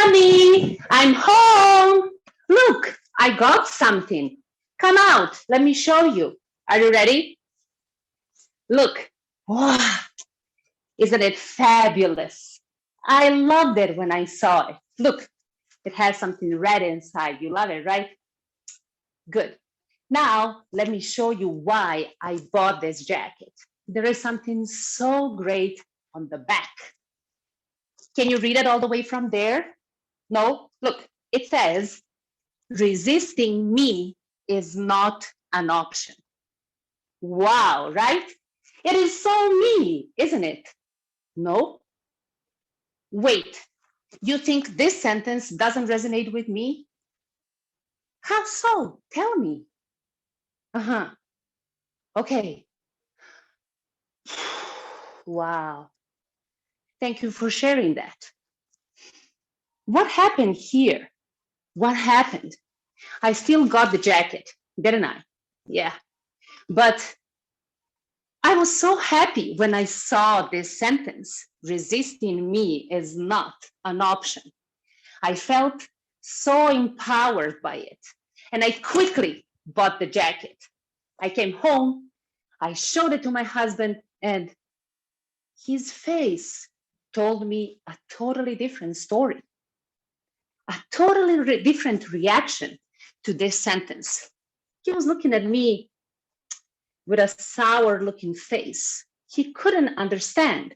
Honey, I'm home. Look, I got something. Come out, let me show you. Are you ready? Look. Wow, isn't it fabulous? I loved it when I saw it. Look, it has something red inside. You love it, right? Good. Now, let me show you why I bought this jacket. There is something so great on the back. Can you read it all the way from there? No? Look, it says, resisting me is not an option. Wow, right? It is so me, isn't it? No? Wait, you think this sentence doesn't resonate with me? How so? Tell me. Uh-huh. Okay. Wow. Thank you for sharing that. What happened here? What happened? I still got the jacket, didn't I? Yeah. But I was so happy when I saw this sentence, resisting me is not an option. I felt so empowered by it, and I quickly bought the jacket. I came home, I showed it to my husband, and his face told me a totally different story, a totally different reaction to this sentence. He was looking at me with a sour looking face. He couldn't understand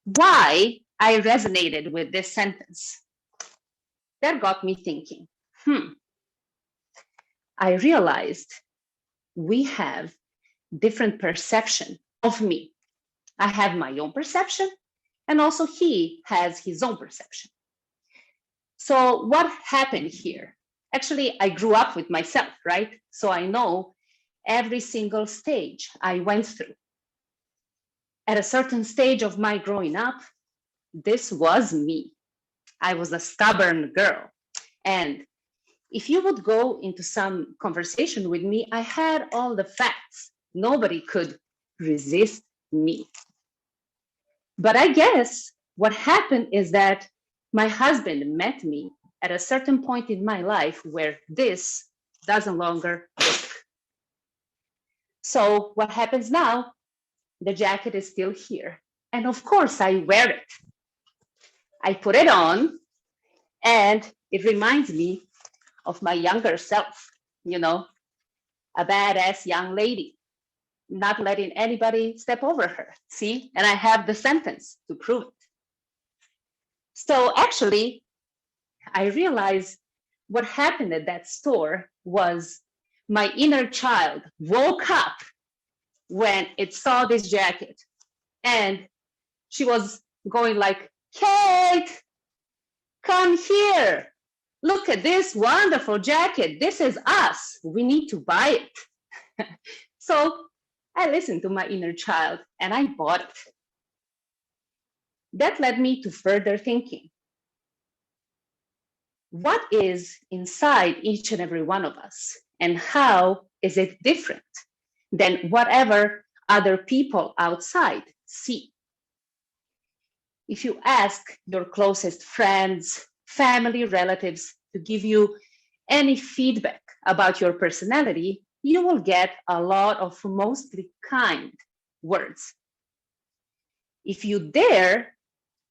why I resonated with this sentence. That got me thinking, I realized we have different perception of me. I have my own perception, and also he has his own perception. So what happened here? Actually, I grew up with myself, right? So I know every single stage I went through. At a certain stage of my growing up, this was me. I was a stubborn girl. And if you would go into some conversation with me, I had all the facts. Nobody could resist me. But I guess what happened is that my husband met me at a certain point in my life where this doesn't longer work. So what happens now? The jacket is still here. And of course, I wear it. I put it on, and it reminds me of my younger self, a badass young lady, not letting anybody step over her. See? And I have the sentence to prove it. So actually, I realized what happened at that store was my inner child woke up when it saw this jacket, and she was going like, Kate, come here. Look at this wonderful jacket. This is us. We need to buy it. So I listened to my inner child and I bought it. That led me to further thinking. What is inside each and every one of us, and how is it different than whatever other people outside see? If you ask your closest friends, family, relatives to give you any feedback about your personality, you will get a lot of mostly kind words. If you dare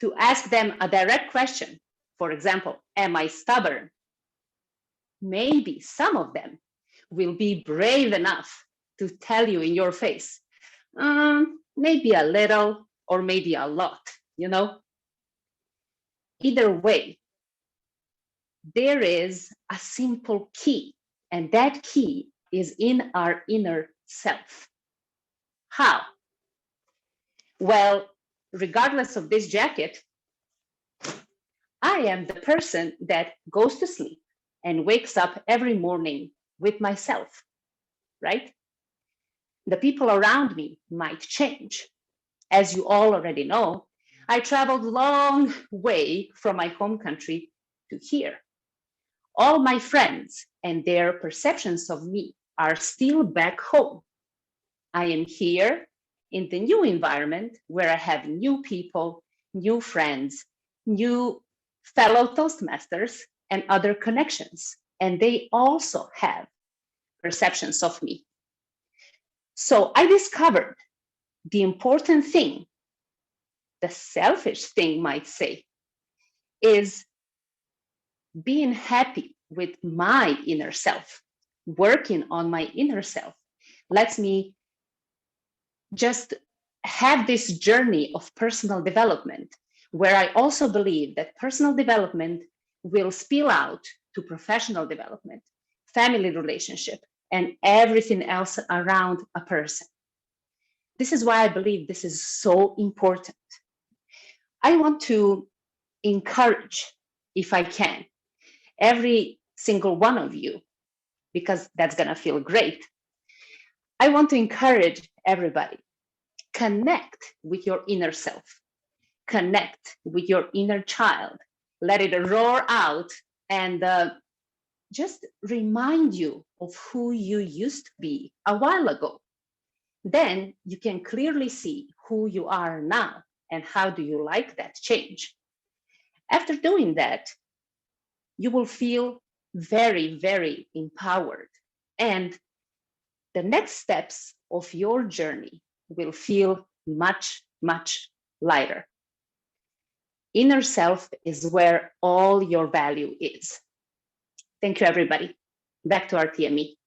to ask them a direct question, for example, am I stubborn? Maybe some of them will be brave enough to tell you in your face, maybe a little or maybe a lot, Either way, there is a simple key, and that key is in our inner self. How? Well, regardless of this jacket, I am the person that goes to sleep and wakes up every morning with myself, right? The people around me might change. As you all already know, I traveled a long way from my home country to here. All my friends and their perceptions of me are still back home. I am here in the new environment where I have new people, new friends, new fellow Toastmasters and other connections, and they also have perceptions of me. So I discovered the important thing, the selfish thing might say, is being happy with my inner self. Working on my inner self lets me just have this journey of personal development, where I also believe that personal development will spill out to professional development, family relationship, and everything else around a person. This is why I believe this is so important. I want to encourage, if I can, every single one of you, because that's going to feel great. I want to encourage everybody, connect with your inner self, connect with your inner child, let it roar out, and just remind you of who you used to be a while ago. Then you can clearly see who you are now and how do you like that change. After doing that, you will feel very, very empowered. And the next steps of your journey will feel much, much lighter. Inner self is where all your value is. Thank you, everybody. Back to our TME.